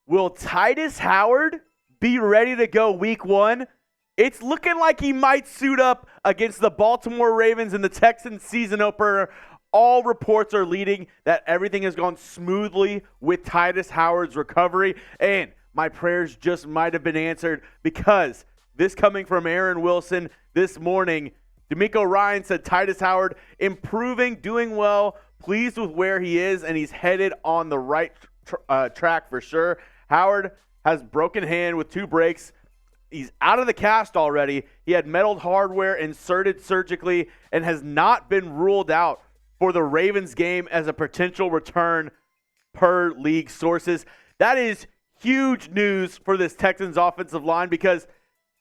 Will Tytus Howard be ready to go week one? It's looking like he might suit up against the Baltimore Ravens in the Texans season opener. All reports are leading that everything has gone smoothly with Tytus Howard's recovery. And my prayers just might have been answered, because this coming from Aaron Wilson this morning, DeMeco Ryans said Tytus Howard improving, doing well, pleased with where he is, and he's headed on the right track for sure. Howard has broken hand with 2 breaks. He's out of the cast already. He had metal hardware inserted surgically and has not been ruled out for the Ravens game as a potential return per league sources. That is huge news for this Texans offensive line, because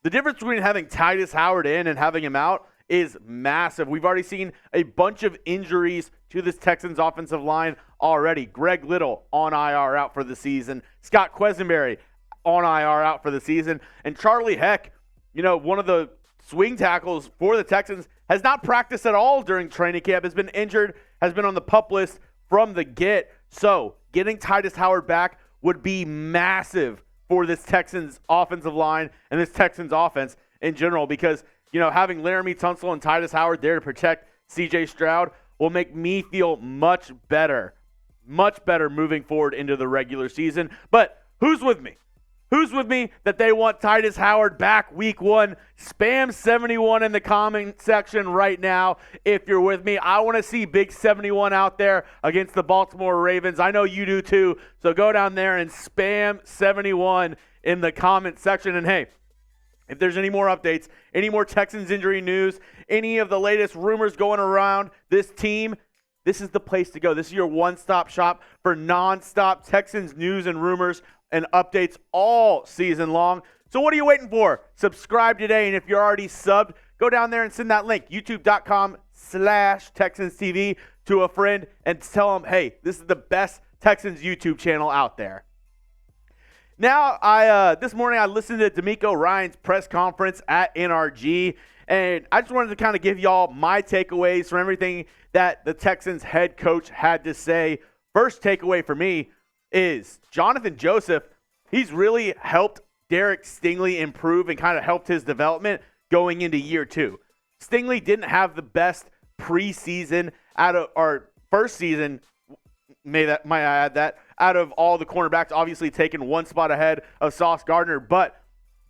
the difference between having Tytus Howard in and having him out is massive. We've already seen a bunch of injuries to this Texans offensive line already. Greg Little on IR out for the season. Scott Quesenberry on IR out for the season. And Charlie Heck, one of the swing tackles for the Texans, has not practiced at all during training camp, has been injured, has been on the PUP list from the get. So getting Tytus Howard back would be massive for this Texans offensive line and this Texans offense in general, because having Laramie Tunsil and Tytus Howard there to protect CJ Stroud will make me feel much better moving forward into the regular season. But who's with me? Who's with me that they want Tytus Howard back week one? Spam 71 in the comment section right now if you're with me. I want to see Big 71 out there against the Baltimore Ravens. I know you do too. So go down there and spam 71 in the comment section. And hey, if there's any more updates, any more Texans injury news, any of the latest rumors going around this team, this is the place to go. This is your one-stop shop for nonstop Texans news and rumors and updates all season long. So what are you waiting for? Subscribe today, and if you're already subbed, go down there and send that link, youtube.com/TexansTV, to a friend and tell them, hey, this is the best Texans YouTube channel out there. Now, this morning I listened to DeMeco Ryans' press conference at NRG, and I just wanted to kind of give y'all my takeaways from everything that the Texans head coach had to say. First takeaway for me is Jonathan Joseph. He's really helped Derek Stingley improve and kind of helped his development going into year 2. Stingley didn't have the best preseason first season, might I add that, out of all the cornerbacks, obviously taking one spot ahead of Sauce Gardner. But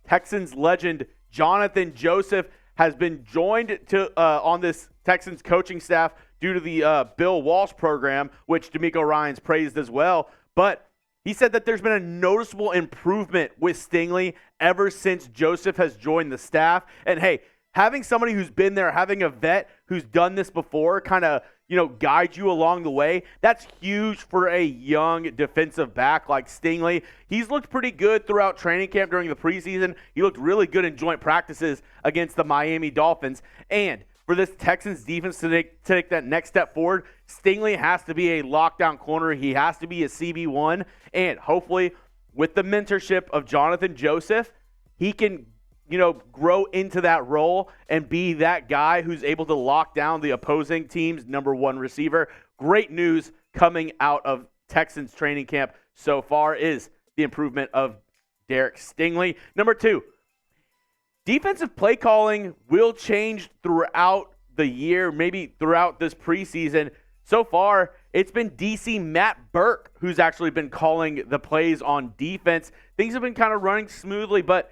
Texans legend Jonathan Joseph has been joined on this Texans coaching staff due to the Bill Walsh program, which DeMeco Ryans praised as well. But he said that there's been a noticeable improvement with Stingley ever since Joseph has joined the staff. And hey, having somebody who's been there, having a vet who's done this before kind of, guide you along the way, that's huge for a young defensive back like Stingley. He's looked pretty good throughout training camp during the preseason. He looked really good in joint practices against the Miami Dolphins. And for this Texans defense to take that next step forward, Stingley has to be a lockdown corner. He has to be a CB1. And hopefully, with the mentorship of Jonathan Joseph, he can, grow into that role and be that guy who's able to lock down the opposing team's number 1 receiver. Great news coming out of Texans training camp so far is the improvement of Derek Stingley. Number 2, defensive play calling will change throughout the year, maybe throughout this preseason. So far, it's been DC Matt Burke who's actually been calling the plays on defense. Things have been kind of running smoothly, but,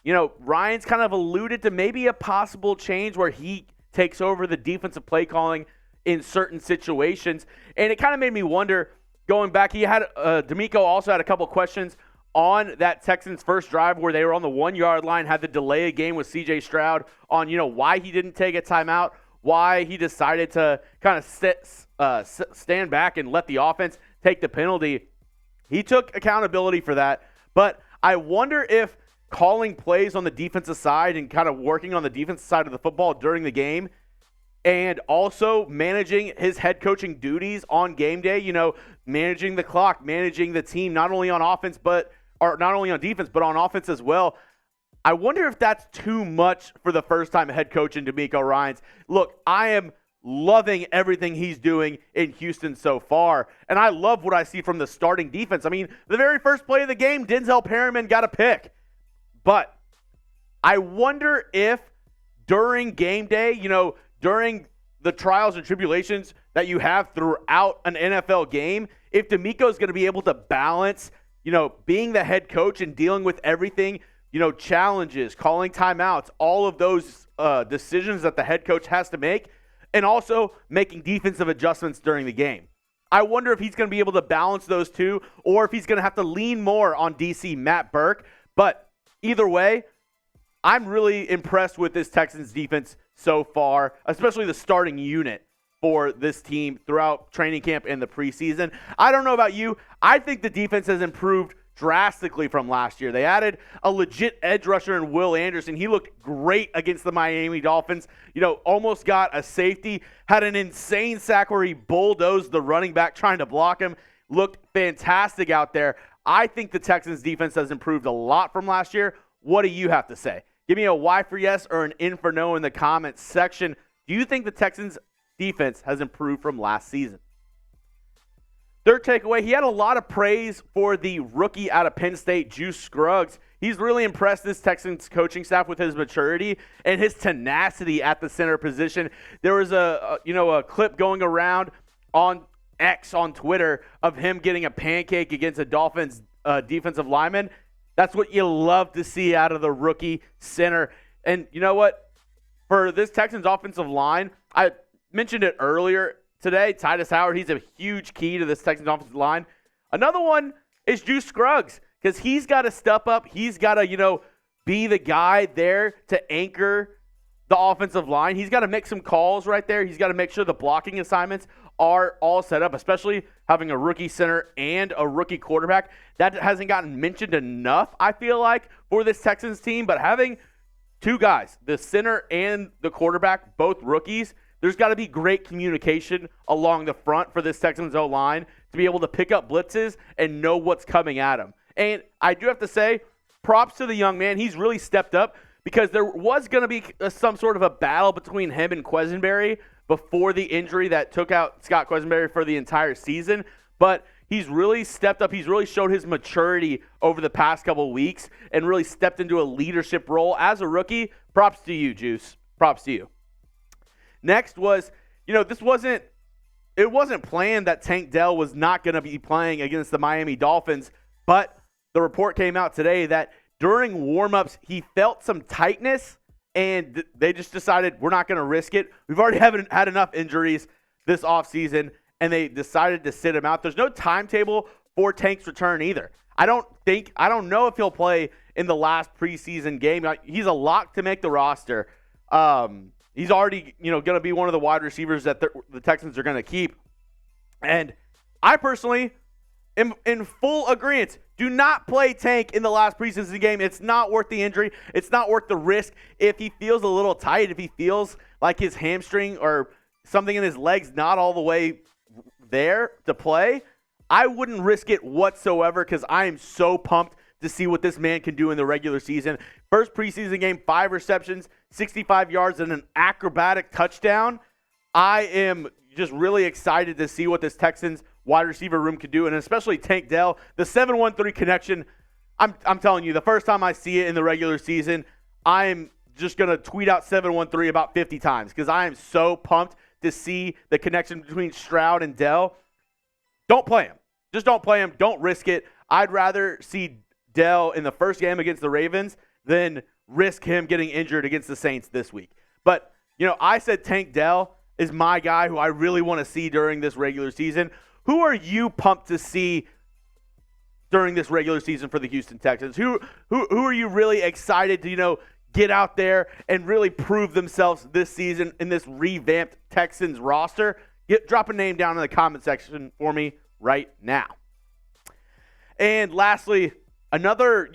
Ryans kind of alluded to maybe a possible change where he takes over the defensive play calling in certain situations. And it kind of made me wonder, going back, DeMeco also had a couple questions on that Texans first drive where they were on the 1-yard line, had to delay a game with CJ Stroud on, why he didn't take a timeout, why he decided to kind of stand back and let the offense take the penalty. He took accountability for that. But I wonder if calling plays on the defensive side and kind of working on the defensive side of the football during the game, and also managing his head coaching duties on game day, managing the clock, managing the team, not only on defense, but on offense as well. I wonder if that's too much for the first time head coach in DeMeco Ryans. Look, I am loving everything he's doing in Houston so far. And I love what I see from the starting defense. I mean, the very first play of the game, Denzel Perryman got a pick. But I wonder if during game day, during the trials and tribulations that you have throughout an NFL game, if DeMeco is going to be able to balance, being the head coach and dealing with everything, challenges, calling timeouts, all of those decisions that the head coach has to make, and also making defensive adjustments during the game. I wonder if he's going to be able to balance those two, or if he's going to have to lean more on DC Matt Burke. But either way, I'm really impressed with this Texans defense so far, especially the starting unit for this team throughout training camp and the preseason. I don't know about you. I think the defense has improved drastically from last year. They added a legit edge rusher in Will Anderson. He looked great against the Miami Dolphins. Almost got a safety, had an insane sack where he bulldozed the running back trying to block him. Looked fantastic out there. I think the Texans defense has improved a lot from last year. What do you have to say? Give me a Y for yes or an in for no in the comments section. Do you think the Texans defense has improved from last season? Third takeaway, he had a lot of praise for the rookie out of Penn State, Juice Scruggs. He's really impressed this Texans coaching staff with his maturity and his tenacity at the center position. There was a clip going around on X on Twitter of him getting a pancake against a Dolphins defensive lineman. That's what you love to see out of the rookie center. And you know what? For this Texans offensive line, I mentioned it earlier today, Tytus Howard, he's a huge key to this Texans offensive line. Another one is Juice Scruggs, because he's got to step up. He's got to, be the guy there to anchor the offensive line. He's got to make some calls right there. He's got to make sure the blocking assignments are all set up, especially having a rookie center and a rookie quarterback. That hasn't gotten mentioned enough, I feel like, for this Texans team. But having two guys, the center and the quarterback, both rookies, there's got to be great communication along the front for this Texans O-line to be able to pick up blitzes and know what's coming at him. And I do have to say, props to the young man. He's really stepped up, because there was going to be some sort of a battle between him and Quesenberry before the injury that took out Scott Quesenberry for the entire season. But he's really stepped up. He's really showed his maturity over the past couple of weeks and really stepped into a leadership role as a rookie. Props to you, Juice. Props to you. Next was, it wasn't planned that Tank Dell was not going to be playing against the Miami Dolphins, but the report came out today that during warmups, he felt some tightness, and they just decided we're not going to risk it. We've already had enough injuries this offseason, and they decided to sit him out. There's no timetable for Tank's return either. I don't know if he'll play in the last preseason game. He's a lock to make the roster. He's already, going to be one of the wide receivers that the Texans are going to keep. And I personally am in full agreement. Do not play Tank in the last preseason game. It's not worth the injury. It's not worth the risk. If he feels a little tight, if he feels like his hamstring or something in his legs not all the way there to play, I wouldn't risk it whatsoever, because I am so pumped to see what this man can do in the regular season. First preseason game, 5 receptions, 65 yards, and an acrobatic touchdown. I am just really excited to see what this Texans wide receiver room could do, and especially Tank Dell. The 7-1-3 connection, I'm telling you, the first time I see it in the regular season, I'm just going to tweet out 7-1-3 about 50 times, because I am so pumped to see the connection between Stroud and Dell. Don't play him. Just don't play him. Don't risk it. I'd rather see Dell in the first game against the Ravens than risk him getting injured against the Saints this week. But, I said Tank Dell is my guy who I really want to see during this regular season. Who are you pumped to see during this regular season for the Houston Texans? Who are you really excited to, get out there and really prove themselves this season in this revamped Texans roster? Drop a name down in the comment section for me right now. And lastly, another,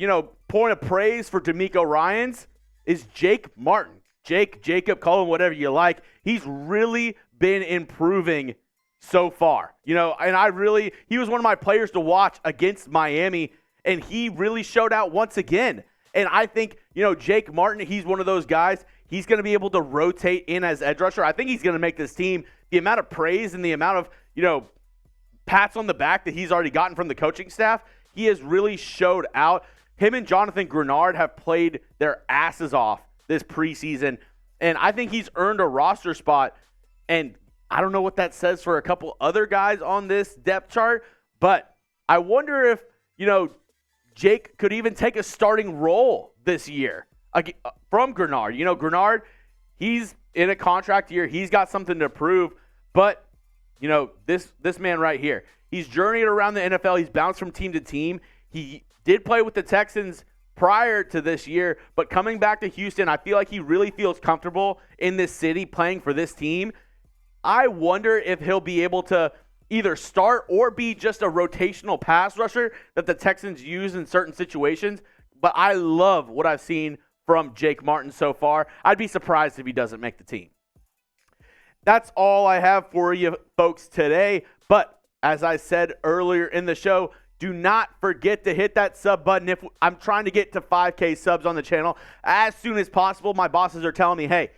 point of praise for DeMeco Ryans is Jake Martin. Jacob, call him whatever you like. He's really been improving so far. He was one of my players to watch against Miami, and he really showed out once again. And I think, Jake Martin, he's one of those guys. He's going to be able to rotate in as edge rusher. I think he's going to make this team, the amount of praise and the amount of, pats on the back that he's already gotten from the coaching staff, he has really showed out. Him and Jonathan Grenard have played their asses off this preseason, and I think he's earned a roster spot. And I don't know what that says for a couple other guys on this depth chart, but I wonder if, Jake could even take a starting role this year from Grenard. Grenard, he's in a contract year. He's got something to prove, but this man right here, he's journeyed around the NFL. He's bounced from team to team. He did play with the Texans prior to this year, but coming back to Houston, I feel like he really feels comfortable in this city playing for this team. I wonder if he'll be able to either start or be just a rotational pass rusher that the Texans use in certain situations. But I love what I've seen from Jake Martin so far. I'd be surprised if he doesn't make the team. That's all I have for you folks today. But as I said earlier in the show, do not forget to hit that sub button. If I'm trying to get to 5K subs on the channel as soon as possible. My bosses are telling me, hey,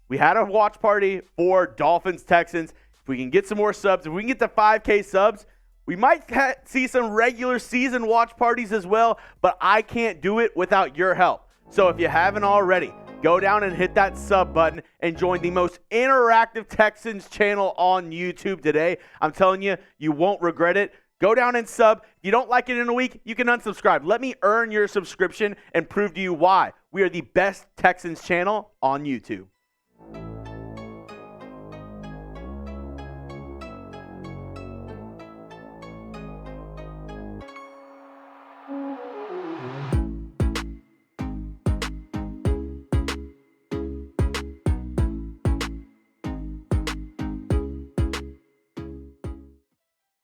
we had a watch party for Dolphins Texans. If we can get some more subs, if we can get to 5K subs, we might see some regular season watch parties as well, but I can't do it without your help. So if you haven't already, go down and hit that sub button and join the most interactive Texans channel on YouTube today. I'm telling you, you won't regret it. Go down and sub. If you don't like it in a week, you can unsubscribe. Let me earn your subscription and prove to you why we are the best Texans channel on YouTube.